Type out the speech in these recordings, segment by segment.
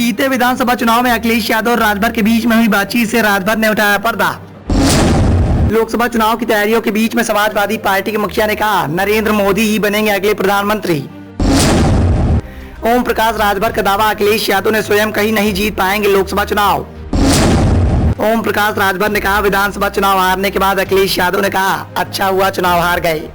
बीते विधानसभा चुनाव में अखिलेश यादव और राजभर के बीच में हुई बातचीत से राजभर ने उठाया पर्दा। लोकसभा चुनाव की तैयारियों के बीच में समाजवादी पार्टी के मुखिया ने कहा, नरेंद्र मोदी ही बनेंगे अगले प्रधानमंत्री। ओम प्रकाश राजभर का दावा, अखिलेश यादव ने स्वयं कहीं नहीं जीत पाएंगे लोकसभा चुनाव। ओम प्रकाश राजभर ने कहा, विधानसभा चुनाव हारने के बाद अखिलेश यादव ने कहा, अच्छा हुआ चुनाव हार गए।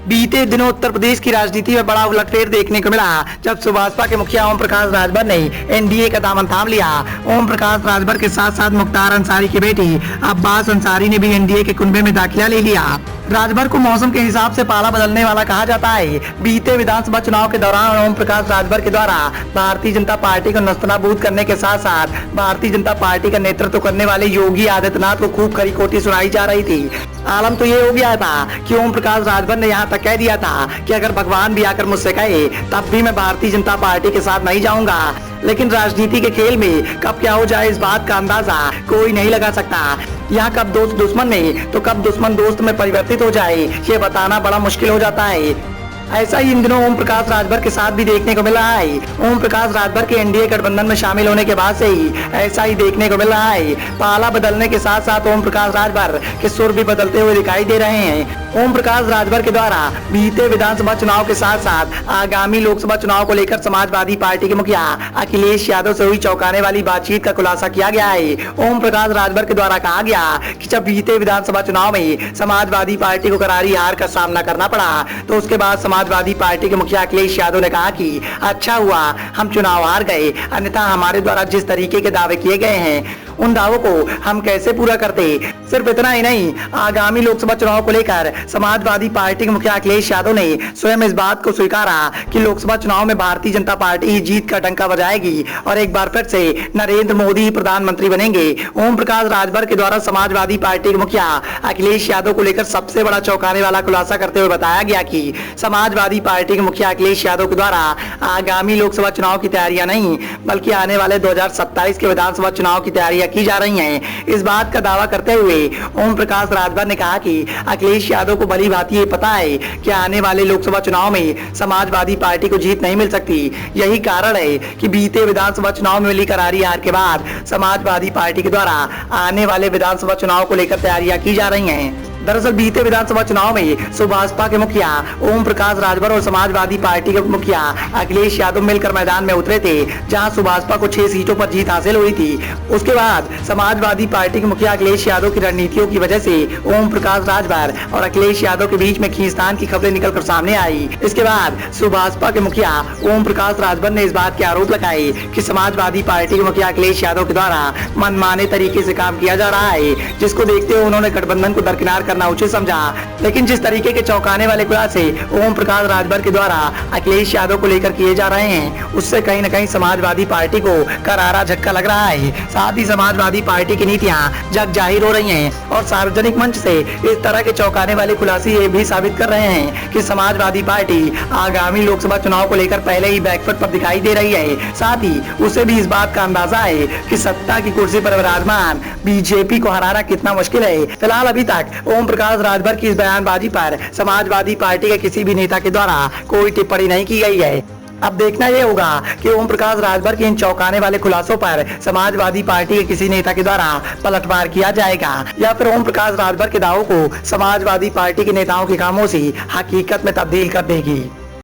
बीते दिनों उत्तर प्रदेश की राजनीति में बड़ा उलटफेर देखने को मिला जब सुभाषपा के मुखिया ओम प्रकाश राजभर ने एनडीए का दामन थाम लिया। ओम प्रकाश राजभर के साथ साथ मुख्तार अंसारी के बेटे अब्बास अंसारी ने भी एनडीए के कुनबे में दाखिला ले लिया। राजभर को मौसम के हिसाब से पाला बदलने वाला कहा जाता है। बीते विधानसभा चुनाव के दौरान ओम प्रकाश राजभर के द्वारा भारतीय जनता पार्टी को नस्तनाबूद करने के साथ साथ भारतीय जनता पार्टी का नेतृत्व करने वाले योगी आदित्यनाथ को खूब खरी खोटी सुनाई जा रही थी। आलम तो ये हो गया था कि ओम प्रकाश राजभर ने यहाँ तक कह दिया था कि अगर भगवान भी आकर मुझसे कहे तब भी मैं भारतीय जनता पार्टी के साथ नहीं जाऊंगा। लेकिन राजनीति के खेल में कब क्या हो जाए इस बात का अंदाजा कोई नहीं लगा सकता। यहाँ कब दोस्त दुश्मन में तो कब दुश्मन दोस्त में परिवर्तित हो जाए ये बताना बड़ा मुश्किल हो जाता है। ऐसा ही इन दिनों ओम प्रकाश राजभर के साथ भी देखने को मिल रहा है। ओम प्रकाश राजभर के एनडीए गठबंधन में शामिल होने के बाद से ही ऐसा ही देखने को मिल रहा है। पाला बदलने के साथ साथ ओम प्रकाश राजभर के सुर भी बदलते हुए दिखाई दे रहे हैं। ओम प्रकाश राजभर के द्वारा बीते विधानसभा चुनाव के साथ साथ आगामी लोकसभा चुनाव को लेकर समाजवादी पार्टी के मुखिया अखिलेश यादव से हुई चौंकाने वाली बातचीत का खुलासा किया गया है। ओम प्रकाश राजभर के द्वारा कहा गया कि जब बीते विधानसभा चुनाव में समाजवादी पार्टी को करारी हार का सामना करना पड़ा तो उसके बाद समाजवादी पार्टी के मुखिया अखिलेश यादव ने कहा कि अच्छा हुआ हम चुनाव हार गए, अन्यथा हमारे द्वारा जिस तरीके के दावे किए गए हैं उन दावों को हम कैसे पूरा करते। सिर्फ इतना ही नहीं, आगामी लोकसभा चुनाव को लेकर समाजवादी पार्टी के मुखिया अखिलेश यादव ने स्वयं इस बात को स्वीकारा कि लोकसभा चुनाव में भारतीय जनता पार्टी ही जीत का डंका बजाएगी और एक बार फिर से नरेंद्र मोदी ही प्रधानमंत्री बनेंगे। ओम प्रकाश राजभर के द्वारा समाजवादी पार्टी के मुखिया अखिलेश यादव को लेकर सबसे बड़ा चौंकाने वाला खुलासा करते हुए बताया गया कि समाजवादी पार्टी के मुखिया अखिलेश यादव के द्वारा आगामी लोकसभा चुनाव की तैयारियां नहीं बल्कि आने वाले 2027 के विधानसभा चुनाव की तैयारियां की जा रही हैं। इस बात का दावा करते हुए ओम प्रकाश राजभर ने कहा कि अखिलेश यादव को भली भांति ये पता है कि आने वाले लोकसभा चुनाव में समाजवादी पार्टी को जीत नहीं मिल सकती। यही कारण है कि बीते विधानसभा चुनाव में मिली करारी हार के बाद समाजवादी पार्टी के द्वारा आने वाले विधानसभा चुनाव को लेकर तैयारियां की जा रही हैं। दरअसल बीते विधानसभा चुनाव में सुभाषपा के मुखिया ओम प्रकाश राजभर और समाजवादी पार्टी के मुखिया अखिलेश यादव मिलकर मैदान में उतरे थे, जहां सुभाषपा को 6 सीटों पर जीत हासिल हुई थी। उसके बाद समाजवादी पार्टी के मुखिया अखिलेश यादव की रणनीतियों की वजह से ओम प्रकाश राजभर और अखिलेश यादव के बीच में खींचतान की खबरें निकलकर सामने आई। इसके बाद सुभाषपा के मुखिया ओम प्रकाश राजभर ने इस बात के आरोप लगाए कि समाजवादी पार्टी के मुखिया अखिलेश यादव के द्वारा मनमाने तरीके से काम किया जा रहा है, जिसको देखते हुए उन्होंने गठबंधन को दरकिनार करना उचित समझा। लेकिन जिस तरीके के चौंकाने वाले खुलासे ओम प्रकाश राजभर के द्वारा अखिलेश यादव को लेकर किए जा रहे हैं उससे कहीं न कहीं समाजवादी पार्टी को करारा झटका लग रहा है। साथ ही समाजवादी पार्टी की नीतियां जग जाहिर हो रही हैं और सार्वजनिक मंच से इस तरह के चौंकाने वाले खुलासे ये भी साबित कर रहे हैं कि समाजवादी पार्टी आगामी लोकसभा चुनाव को लेकर पहले ही बैकफुट पर दिखाई दे रही है। साथ ही उसे भी इस बात का अंदाजा है कि सत्ता की कुर्सी पर विराजमान बीजेपी को हराना कितना मुश्किल है। फिलहाल अभी तक ओम प्रकाश राजभर की इस बयानबाजी पर समाजवादी पार्टी के किसी भी नेता के द्वारा कोई टिप्पणी नहीं की गई है। अब देखना यह होगा कि ओम प्रकाश राजभर के इन चौंकाने वाले खुलासों पर समाजवादी पार्टी के किसी नेता के द्वारा पलटवार किया जाएगा या फिर ओम प्रकाश राजभर के दावों को समाजवादी पार्टी के नेताओं की खामोशी हकीकत में तब्दील कर देगी।